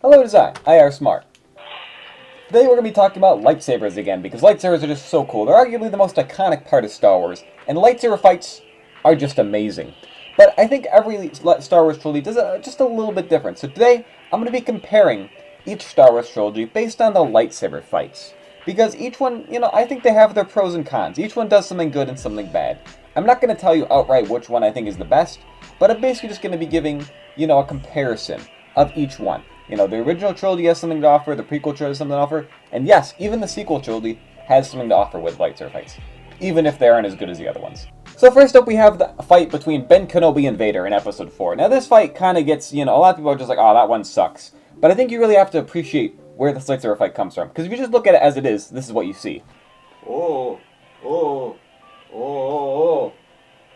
Hello, it is IARESMART. Today we're going to be talking about lightsabers again, because lightsabers are just so cool. They're arguably the most iconic part of Star Wars, and lightsaber fights are just amazing. But I think every Star Wars trilogy does it just a little bit different. So today, I'm going to be comparing each Star Wars trilogy based on the lightsaber fights. Because each one, I think they have their pros and cons. Each one does something good and something bad. I'm not going to tell you outright which one I think is the best, but I'm basically just going to be giving, a comparison of each one. The original trilogy has something to offer, the prequel trilogy has something to offer, and yes, even the sequel trilogy has something to offer with lightsaber fights, even if they aren't as good as the other ones. So first up, we have the fight between Ben Kenobi and Vader in Episode 4. Now this fight kind of gets, a lot of people are just like, oh, that one sucks. But I think you really have to appreciate where this lightsaber fight comes from, because if you just look at it as it is, this is what you see. Oh, oh, oh, oh,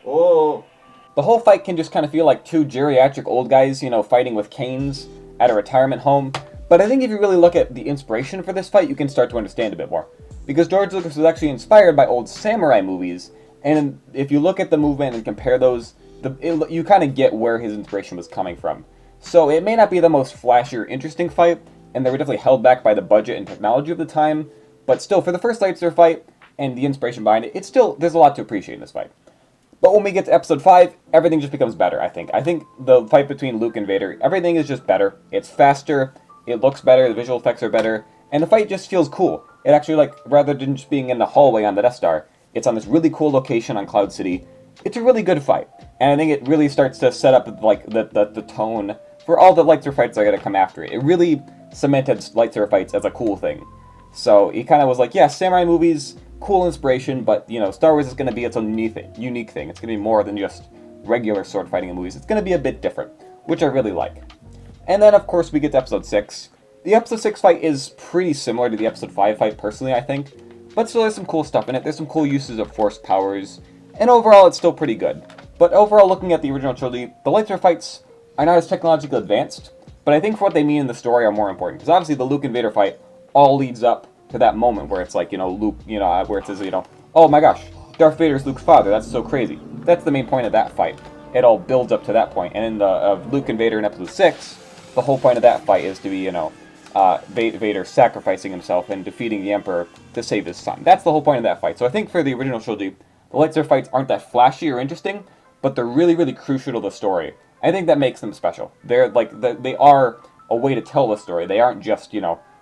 oh. The whole fight can just kind of feel like two geriatric old guys, fighting with canes at a retirement home. But I think if you really look at the inspiration for this fight, you can start to understand a bit more. Because George Lucas was actually inspired by old samurai movies, and if you look at the movement and compare those, you kind of get where his inspiration was coming from. So it may not be the most flashy or interesting fight, and they were definitely held back by the budget and technology of the time, but still, for the first lightsaber fight and the inspiration behind it, there's a lot to appreciate in this fight. But when we get to Episode 5, everything just becomes better, I think. I think the fight between Luke and Vader, everything is just better. It's faster, it looks better, the visual effects are better, and the fight just feels cool. It actually, rather than just being in the hallway on the Death Star, it's on this really cool location on Cloud City. It's a really good fight, and I think it really starts to set up, the tone for all the lightsaber fights that are going to come after it. It really cemented lightsaber fights as a cool thing. So he kind of was like, yeah, samurai movies, cool inspiration, but, Star Wars is going to be its own unique thing. It's going to be more than just regular sword fighting in movies. It's going to be a bit different, which I really like. And then, of course, we get to Episode 6. The Episode 6 fight is pretty similar to the Episode 5 fight, personally, I think. But still, there's some cool stuff in it. There's some cool uses of Force powers. And overall, it's still pretty good. But overall, looking at the original trilogy, the lightsaber fights are not as technologically advanced, but I think for what they mean in the story are more important. Because obviously, the Luke and Vader fight all leads up to that moment where it's like, Luke, where it says, oh my gosh, Darth Vader's Luke's father. That's so crazy. That's the main point of that fight. It all builds up to that point. And in the Luke and Vader in Episode 6, the whole point of that fight is to be, Vader sacrificing himself and defeating the Emperor to save his son. That's the whole point of that fight. So I think for the original trilogy, the lightsaber fights aren't that flashy or interesting, but they're really, really crucial to the story. I think that makes them special. They're they are a way to tell the story. They aren't just,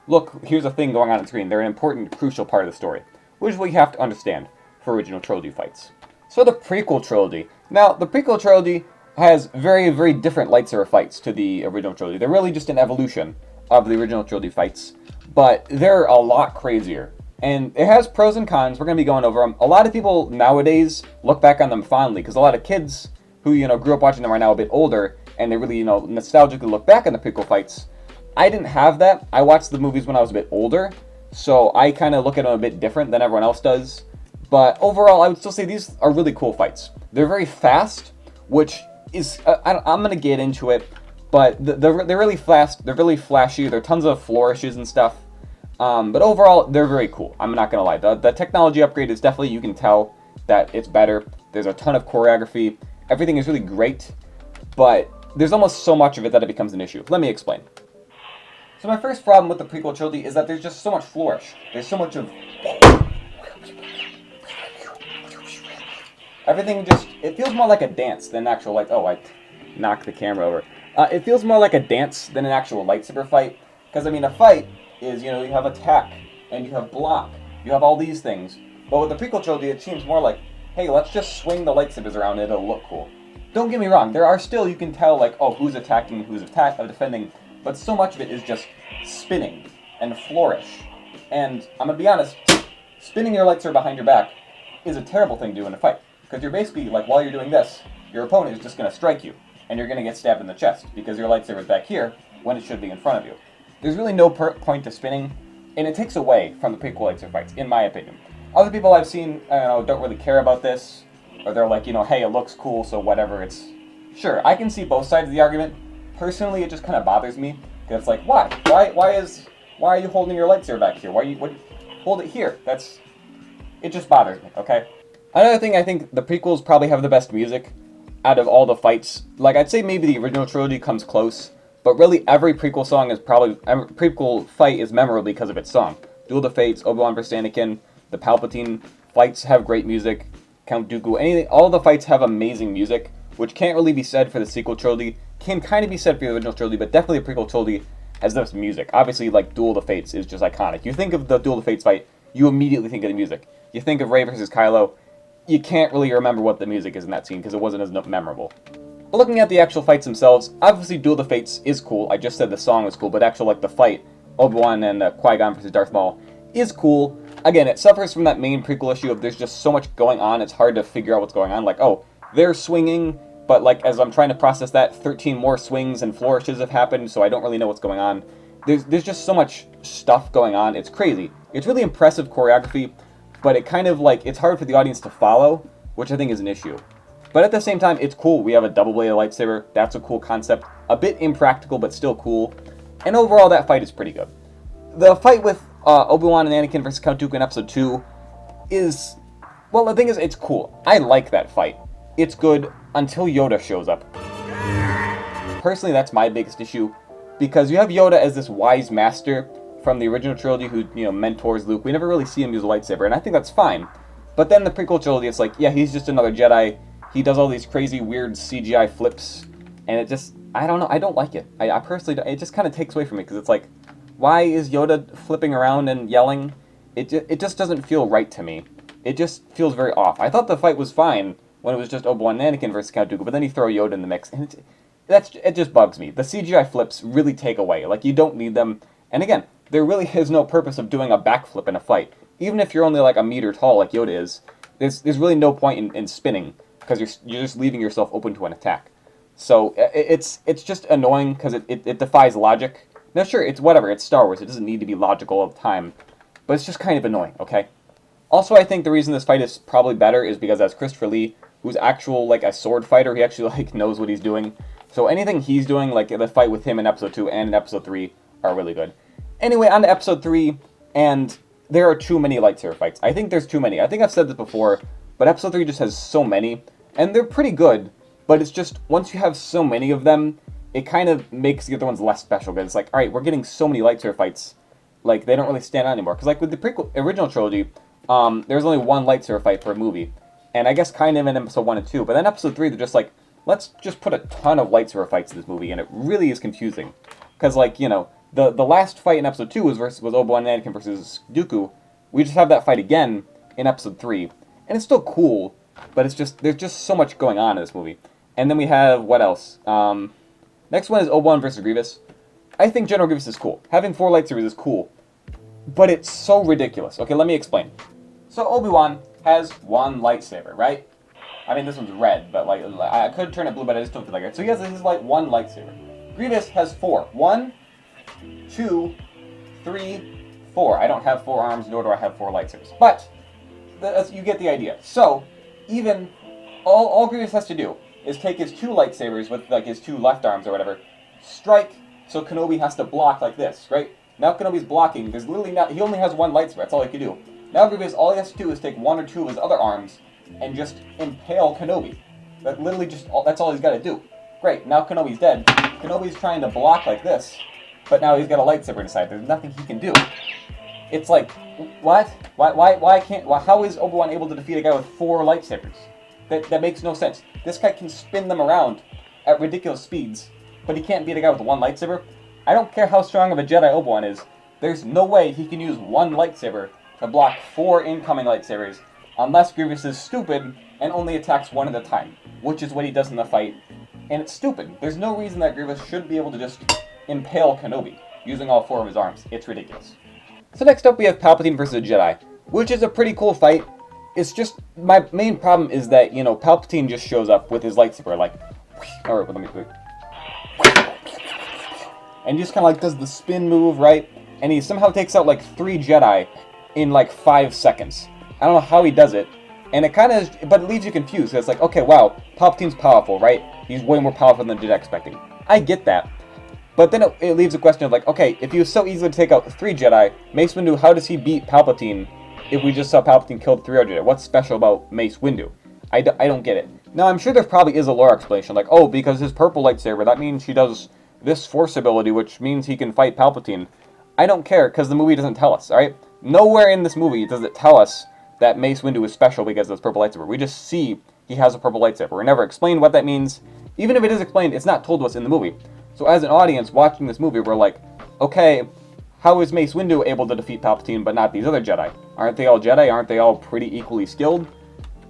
look, here's a thing going on screen. They're an important, crucial part of the story, which is what you have to understand for original trilogy fights. So the prequel trilogy. Now, the prequel trilogy has very, very different lightsaber fights to the original trilogy. They're really just an evolution of the original trilogy fights, but they're a lot crazier. And it has pros and cons. We're going to be going over them. A lot of people nowadays look back on them fondly, because a lot of kids who, grew up watching them are now a bit older, and they really, nostalgically look back on the prequel fights. I didn't have that. I watched the movies when I was a bit older, so I kind of look at them a bit different than everyone else does. But overall, I would still say these are really cool fights. They're very fast, which is, I'm going to get into it, but they're really fast, they're really flashy, there are tons of flourishes and stuff. But overall, they're very cool. I'm not going to lie. The technology upgrade is definitely, you can tell that it's better. There's a ton of choreography. Everything is really great, but there's almost so much of it that it becomes an issue. Let me explain. So my first problem with the prequel trilogy is that there's just so much flourish. There's so much of... Everything just... It feels more like a dance than actual, oh, I knocked the camera over. It feels more like a dance than an actual lightsaber fight. Because, a fight is, you have attack, and you have block. You have all these things. But with the prequel trilogy, it seems more like, hey, let's just swing the lightsabers around and it'll look cool. Don't get me wrong, there are still, you can tell, who's attacking, who's defending, but so much of it is just spinning and flourish. And I'm gonna be honest, spinning your lightsaber behind your back is a terrible thing to do in a fight. Because you're basically, while you're doing this, your opponent is just gonna strike you, and you're gonna get stabbed in the chest, because your lightsaber is back here, when it should be in front of you. There's really no point to spinning, and it takes away from the prequel lightsaber fights, in my opinion. Other people I've seen, don't really care about this, or they're like, hey, it looks cool, so whatever, it's... Sure, I can see both sides of the argument. Personally, it just kind of bothers me, because it's like, why? Why are you holding your lightsaber back here? Hold it here. It just bothers me, okay? Another thing, I think the prequels probably have the best music out of all the fights. I'd say maybe the original trilogy comes close, But really, every prequel song is probably every prequel fight is memorable because of its song. Duel of the Fates, Obi-Wan vs. Anakin, the Palpatine fights have great music. Count Dooku, anything, all the fights have amazing music, which can't really be said for the sequel trilogy. Can kind of be said for the original trilogy, but definitely the prequel trilogy has the best music. Obviously, like Duel of the Fates is just iconic. You think of the Duel of the Fates fight, you immediately think of the music. You think of Rey versus Kylo, you can't really remember what the music is in that scene because it wasn't as memorable. But looking at the actual fights themselves, obviously Duel of the Fates is cool. I just said the song was cool, but actually like the fight, Obi-Wan and Qui-Gon versus Darth Maul, is cool. Again, it suffers from that main prequel issue of there's just so much going on, it's hard to figure out what's going on. Like, oh, they're swinging, but like as I'm trying to process that, 13 more swings and flourishes have happened, so I don't really know what's going on. There's just so much stuff going on, it's crazy. It's really impressive choreography, but it kind of like, it's hard for the audience to follow, which I think is an issue. But at the same time, it's cool. We have a double-bladed lightsaber. That's a cool concept. A bit impractical, but still cool. And overall, that fight is pretty good. The fight with Obi-Wan and Anakin versus Count Dooku in Episode 2 is... Well, the thing is, it's cool. I like that fight. It's good until Yoda shows up. Personally, that's my biggest issue. Because you have Yoda as this wise master from the original trilogy who, mentors Luke. We never really see him use a lightsaber, and I think that's fine. But then the prequel trilogy, it's like, yeah, he's just another Jedi. He does all these crazy, weird CGI flips, and it just, I don't know, I don't like it. I personally, it just kind of takes away from me, because it's like, why is Yoda flipping around and yelling? It just doesn't feel right to me. It just feels very off. I thought the fight was fine when it was just Obi-Wan and Anakin versus Count Dooku, but then you throw Yoda in the mix, and it just bugs me. The CGI flips really take away. Like, you don't need them, and again, there really is no purpose of doing a backflip in a fight. Even if you're only like a meter tall like Yoda is, there's really no point in spinning, because you're just leaving yourself open to an attack. So it's just annoying because it defies logic. Now sure, it's whatever, it's Star Wars, it doesn't need to be logical all the time, but it's just kind of annoying, okay? Also, I think the reason this fight is probably better is because as Christopher Lee, who's actual like a sword fighter, he actually like knows what he's doing. So anything he's doing, like the fight with him in Episode 2 and in Episode 3, are really good. Anyway, on to Episode 3, and there are too many lightsaber fights. I think there's too many. I think I've said this before, but Episode 3 just has so many. And they're pretty good, but it's just, once you have so many of them, it kind of makes the other ones less special, because it's like, alright, we're getting so many lightsaber fights, like, they don't really stand out anymore. Because, like, with the original trilogy, there's only one lightsaber fight per movie, and I guess kind of in Episode 1 and 2, but then Episode 3, they're just like, let's just put a ton of lightsaber fights in this movie, and it really is confusing. Because, like, the last fight in Episode 2 was Obi-Wan and Anakin versus Dooku. We just have that fight again in Episode 3, and it's still cool, but it's just, there's just so much going on in this movie. And then we have, what else? Next one is Obi-Wan versus Grievous. I think General Grievous is cool. Having 4 lightsabers is cool. But it's so ridiculous. Okay, let me explain. So Obi-Wan has 1 lightsaber, right? I mean, this one's red, but like, I could turn it blue, but I just don't feel like it. So he has his, like, 1 lightsaber. Grievous has 4. 1, 2, 3, 4. I don't have 4 arms, nor do I have 4 lightsabers. But you get the idea. So, even all Grievous has to do is take his 2 lightsabers with like his 2 left arms or whatever, strike, so Kenobi has to block like this, right? Now Kenobi's blocking, there's literally not, he only has 1 lightsaber, that's all he can do. Now Grievous, all he has to do is take 1 or 2 of his other arms and just impale Kenobi. That literally just, that's all he's got to do. Great, now Kenobi's dead. Kenobi's trying to block like this, but now he's got a lightsaber inside, there's nothing he can do. It's like, what? Why can't, how is Obi-Wan able to defeat a guy with 4 lightsabers? That makes no sense. This guy can spin them around at ridiculous speeds, but he can't beat a guy with 1 lightsaber. I don't care how strong of a Jedi Obi-Wan is, there's no way he can use 1 lightsaber to block 4 incoming lightsabers, unless Grievous is stupid and only attacks 1 at a time, which is what he does in the fight, and it's stupid. There's no reason that Grievous should be able to just impale Kenobi using all 4 of his arms. It's ridiculous. So next up we have Palpatine versus a Jedi, which is a pretty cool fight. It's just, my main problem is that, Palpatine just shows up with his lightsaber, like, or let me quick, and he just kind of like does the spin move, right? And he somehow takes out like 3 Jedi in like 5 seconds. I don't know how he does it, and it kind of, but it leaves you confused. So it's like, okay, wow, Palpatine's powerful, right? He's way more powerful than Jedi expecting. I get that. But then it leaves a question of like, okay, if he was so easy to take out 3 Jedi, Mace Windu, how does he beat Palpatine if we just saw Palpatine kill 3 other Jedi? What's special about Mace Windu? I don't get it. Now, I'm sure there probably is a lore explanation, like, oh, because his purple lightsaber, that means she does this Force ability, which means he can fight Palpatine. I don't care, because the movie doesn't tell us, alright? Nowhere in this movie does it tell us that Mace Windu is special because of his purple lightsaber. We just see he has a purple lightsaber. We're never explained what that means. Even if it is explained, it's not told to us in the movie. So as an audience watching this movie, we're like, okay, how is Mace Windu able to defeat Palpatine but not these other Jedi? Aren't they all Jedi? Aren't they all pretty equally skilled?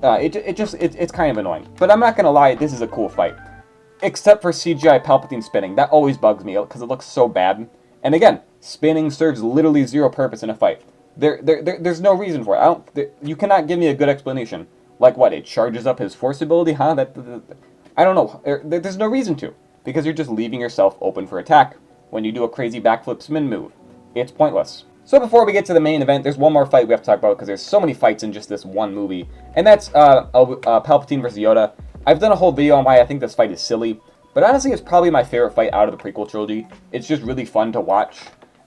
It's kind of annoying. But I'm not going to lie, this is a cool fight. Except for CGI Palpatine spinning. That always bugs me because it looks so bad. And again, spinning serves literally zero purpose in a fight. There's no reason for it. You cannot give me a good explanation. Like what, it charges up his Force ability? Huh? I don't know. There's no reason to. Because you're just leaving yourself open for attack when you do a crazy backflip spin move. It's pointless. So before we get to the main event, there's one more fight we have to talk about because there's so many fights in just this one movie. And that's Palpatine versus Yoda. I've done a whole video on why I think this fight is silly. But honestly, it's probably my favorite fight out of the prequel trilogy. It's just really fun to watch.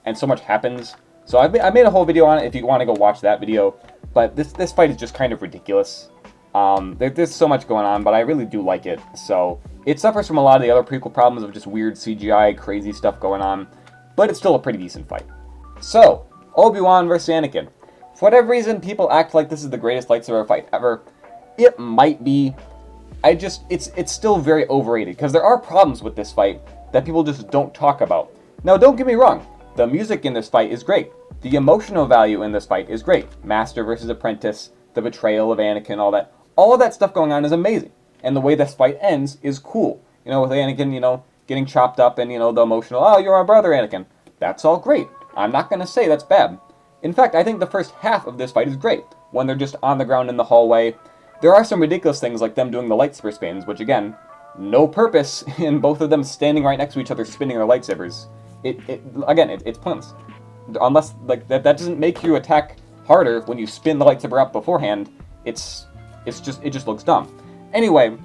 And so much happens. So I made a whole video on it if you want to go watch that video. But this fight is just kind of ridiculous. There's so much going on, but I really do like it. So it suffers from a lot of the other prequel problems of just weird CGI, crazy stuff going on. But it's still a pretty decent fight. So, Obi-Wan versus Anakin. For whatever reason, people act like this is the greatest lightsaber fight ever. It might be. It's still very overrated, because there are problems with this fight that people just don't talk about. Now, don't get me wrong. The music in this fight is great. The emotional value in this fight is great. Master versus apprentice, the betrayal of Anakin, all that. All of that stuff going on is amazing. And the way this fight ends is cool. You know, with Anakin, getting chopped up and, the emotional, oh, you're my brother, Anakin. That's all great. I'm not going to say that's bad. In fact, I think the first half of this fight is great. When they're just on the ground in the hallway. There are some ridiculous things like them doing the lightsaber spins, which again, no purpose in both of them standing right next to each other spinning their lightsabers. It's pointless. Unless, that doesn't make you attack harder when you spin the lightsaber up beforehand. It just looks dumb. Anyway,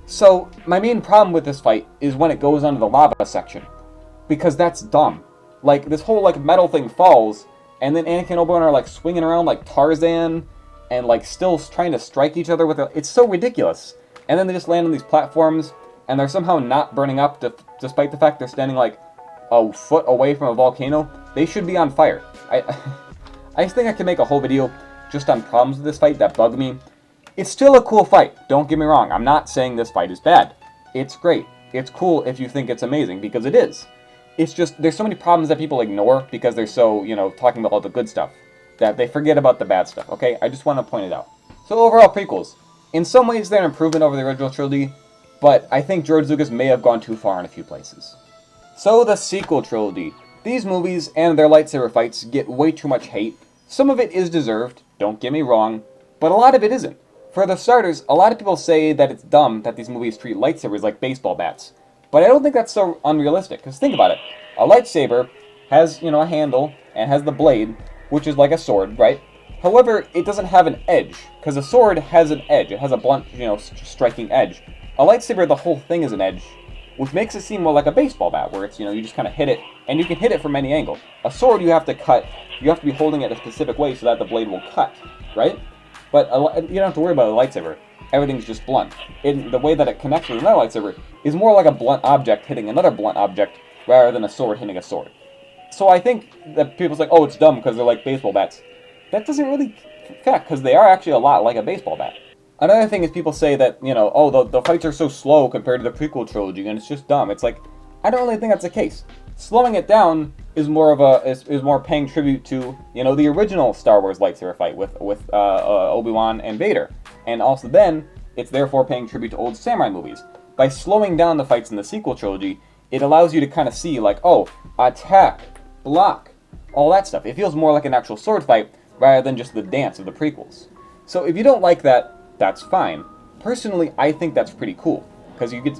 so my main problem with this fight is when it goes onto the lava section. Because that's dumb. Like, this whole, metal thing falls, and then Anakin and Obi-Wan are, swinging around like Tarzan, and, still trying to strike each other with it. It's so ridiculous. And then they just land on these platforms, and they're somehow not burning up, despite the fact they're standing, a foot away from a volcano. They should be on fire. I just think I can make a whole video just on problems with this fight that bug me. It's still a cool fight, don't get me wrong. I'm not saying this fight is bad. It's great. It's cool if you think it's amazing, because it is. It's just, there's so many problems that people ignore because they're so, talking about all the good stuff, that they forget about the bad stuff, okay? I just want to point it out. So overall, prequels. In some ways, they're an improvement over the original trilogy, but I think George Lucas may have gone too far in a few places. So the sequel trilogy. These movies and their lightsaber fights get way too much hate. Some of it is deserved, don't get me wrong, but a lot of it isn't. For the starters, a lot of people say that it's dumb that these movies treat lightsabers like baseball bats. But I don't think that's so unrealistic, because think about it. A lightsaber has, a handle, and has the blade, which is like a sword, right? However, it doesn't have an edge, because a sword has an edge. It has a blunt, striking edge. A lightsaber, the whole thing is an edge, which makes it seem more like a baseball bat, where it's, you just kind of hit it, and you can hit it from any angle. A sword, you have to cut, you have to be holding it a specific way so that the blade will cut, right? But you don't have to worry about a lightsaber. Everything's just blunt. The way that it connects with another lightsaber is more like a blunt object hitting another blunt object rather than a sword hitting a sword. So I think that people's like, oh, it's dumb because they're like baseball bats. That doesn't really affect, because they are actually a lot like a baseball bat. Another thing is people say that, oh, the fights are so slow compared to the prequel trilogy and it's just dumb. It's like, I don't really think that's the case. Slowing it down is more paying tribute to, the original Star Wars lightsaber fight with Obi-Wan and Vader. And also then, it's therefore paying tribute to old samurai movies. By slowing down the fights in the sequel trilogy, it allows you to kind of see, oh, attack, block, all that stuff. It feels more like an actual sword fight rather than just the dance of the prequels. So if you don't like that, that's fine. Personally, I think that's pretty cool, because you get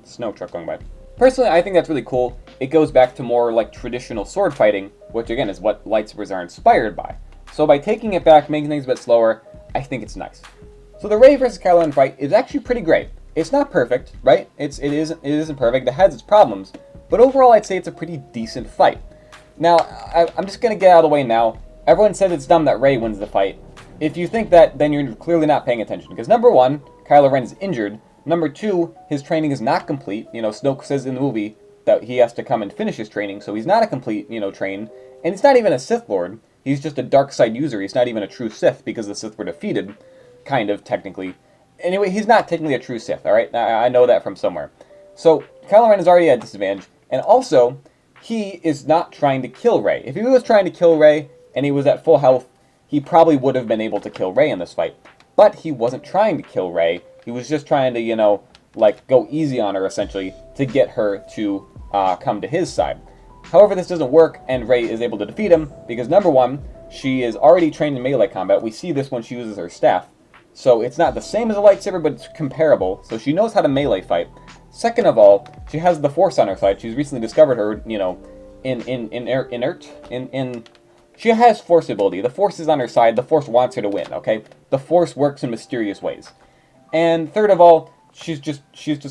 snow truck going by. Personally, I think that's really cool. It goes back to more traditional sword fighting, which again is what lightsabers are inspired by. So by taking it back, making things a bit slower, I think it's nice. So the Rey versus Kylo Ren fight is actually pretty great. It's not perfect, right? It isn't perfect. It has its problems, but overall, I'd say it's a pretty decent fight. Now, I'm just gonna get out of the way now. Everyone says it's dumb that Rey wins the fight. If you think that, then you're clearly not paying attention. Because number one, Kylo Ren is injured, Number 2, his training is not complete. You know, Snoke says in the movie that he has to come and finish his training, so he's not a complete, train. And he's not even a Sith Lord. He's just a dark side user. He's not even a true Sith because the Sith were defeated, kind of, technically. Anyway, he's not technically a true Sith, alright? I know that from somewhere. So, Kylo Ren is already at a disadvantage, and also, he is not trying to kill Rey. If he was trying to kill Rey, and he was at full health, he probably would have been able to kill Rey in this fight. But he wasn't trying to kill Rey. He was just trying to, go easy on her, essentially, to get her to come to his side. However, this doesn't work, and Rey is able to defeat him, because number 1, she is already trained in melee combat. We see this when she uses her staff. So it's not the same as a lightsaber, but it's comparable, so she knows how to melee fight. Second of all, she has the Force on her side. She's recently discovered her, she has Force ability. The Force is on her side. The Force wants her to win, okay? The Force works in mysterious ways. And third of all, she's just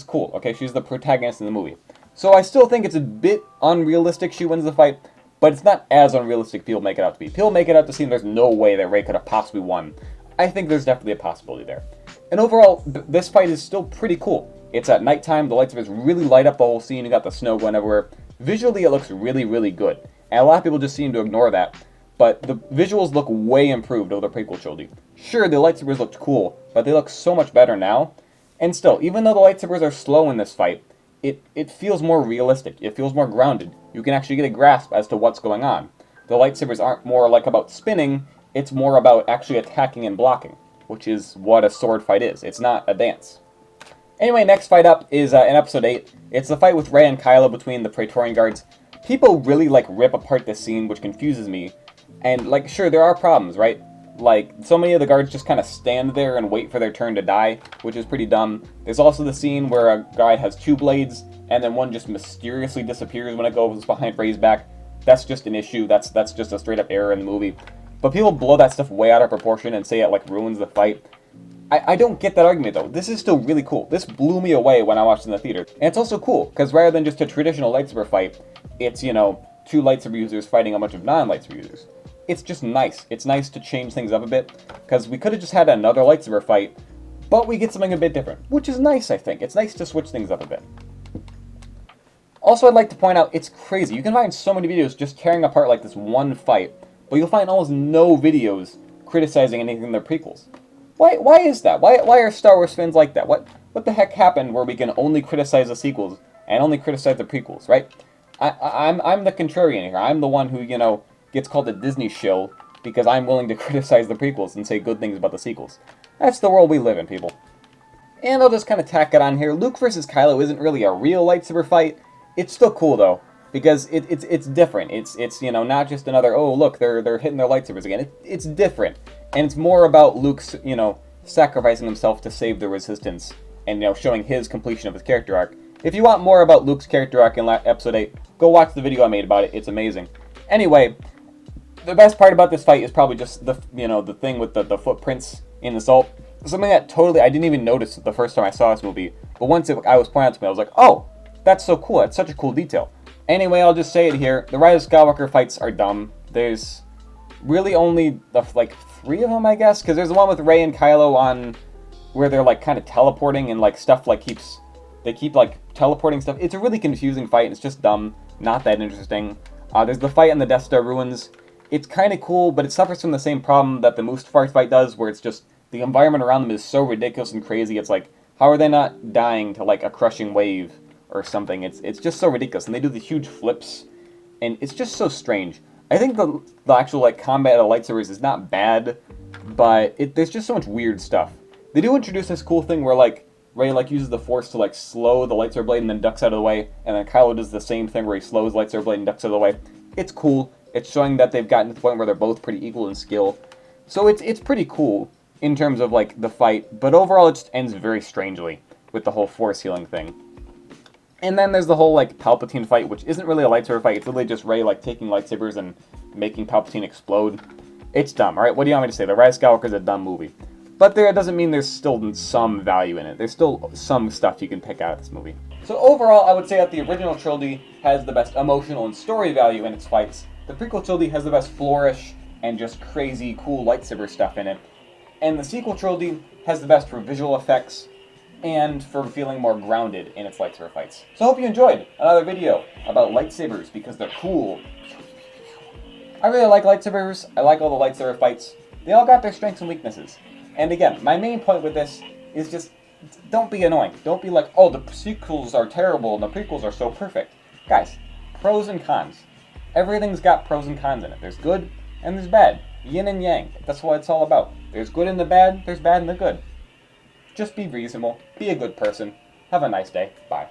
cool, okay? She's the protagonist in the movie. So I still think it's a bit unrealistic she wins the fight, but it's not as unrealistic people make it out to be. People make it out to seem there's no way that Rey could have possibly won. I think there's definitely a possibility there. And overall, this fight is still pretty cool. It's at nighttime, the lightsabers really light up the whole scene, you got the snow going everywhere. Visually, it looks really, really good. And a lot of people just seem to ignore that. But the visuals look way improved over the prequel trilogy. Sure, the lightsabers looked cool, but they look so much better now. And still, even though the lightsabers are slow in this fight, it feels more realistic. It feels more grounded. You can actually get a grasp as to what's going on. The lightsabers aren't more like about spinning, it's more about actually attacking and blocking, which is what a sword fight is. It's not a dance. Anyway, next fight up is in Episode 8. It's the fight with Rey and Kylo between the Praetorian Guards. People really, rip apart this scene, which confuses me. And, sure, there are problems, right? So many of the guards just kind of stand there and wait for their turn to die, which is pretty dumb. There's also the scene where a guy has 2 blades, and then one just mysteriously disappears when it goes behind Rey's back. That's just an issue. That's just a straight-up error in the movie. But people blow that stuff way out of proportion and say it, ruins the fight. I don't get that argument, though. This is still really cool. This blew me away when I watched it in the theater. And it's also cool, because rather than just a traditional lightsaber fight, it's, 2 lightsaber users fighting a bunch of non-lightsaber users. It's just nice. It's nice to change things up a bit, because we could have just had another lightsaber fight, but we get something a bit different, which is nice, I think. It's nice to switch things up a bit. Also, I'd like to point out, it's crazy. You can find so many videos just tearing apart, this one fight, but you'll find almost no videos criticizing anything in their prequels. Why is that? Why are Star Wars fans like that? What the heck happened where we can only criticize the sequels and only criticize the prequels, right? I'm the contrarian here. I'm the one who, gets called a Disney shill because I'm willing to criticize the prequels and say good things about the sequels. That's the world we live in, people. And I'll just kind of tack it on here. Luke versus Kylo isn't really a real lightsaber fight. It's still cool, though, because it's different. It's not just another, oh, look, they're hitting their lightsabers again. It's different. And it's more about Luke's, sacrificing himself to save the Resistance and, showing his completion of his character arc. If you want more about Luke's character arc in Episode 8, go watch the video I made about it. It's amazing. Anyway, the best part about this fight is probably just the, the thing with the footprints in the salt. Something that totally, I didn't even notice the first time I saw this movie. But once I was pointed out to me, I was like, oh, that's so cool. That's such a cool detail. Anyway, I'll just say it here. The Rise of Skywalker fights are dumb. There's really only, 3 of them, I guess. Because there's the one with Rey and Kylo on where they're, kind of teleporting and, stuff, they keep, teleporting stuff. It's a really confusing fight, and it's just dumb. Not that interesting. There's the fight in the Death Star ruins. It's kind of cool, but it suffers from the same problem that the Mustafar fight does, where it's just, the environment around them is so ridiculous and crazy. It's how are they not dying to, a crushing wave or something? It's just so ridiculous. And they do the huge flips, and it's just so strange. I think the actual, combat of the lightsabers is not bad, but there's just so much weird stuff. They do introduce this cool thing where, Rey, uses the Force to, slow the lightsaber blade and then ducks out of the way, and then Kylo does the same thing where he slows the lightsaber blade and ducks out of the way. It's cool. It's showing that they've gotten to the point where they're both pretty equal in skill. So it's pretty cool in terms of, the fight, but overall it just ends very strangely with the whole Force healing thing. And then there's the whole, Palpatine fight, which isn't really a lightsaber fight. It's literally just Rey, taking lightsabers and making Palpatine explode. It's dumb, alright? What do you want me to say? The Rise of Skywalker is a dumb movie. But that doesn't mean there's still some value in it. There's still some stuff you can pick out of this movie. So overall, I would say that the original trilogy has the best emotional and story value in its fights. The prequel trilogy has the best flourish and just crazy, cool lightsaber stuff in it. And the sequel trilogy has the best for visual effects, and for feeling more grounded in its lightsaber fights. So I hope you enjoyed another video about lightsabers because they're cool. I really like lightsabers. I like all the lightsaber fights. They all got their strengths and weaknesses. And again, my main point with this is just don't be annoying. Don't be like, oh, the sequels are terrible and the prequels are so perfect. Guys, pros and cons. Everything's got pros and cons in it. There's good and there's bad. Yin and yang. That's what it's all about. There's good in the bad, there's bad in the good. Just be reasonable. Be a good person. Have a nice day. Bye.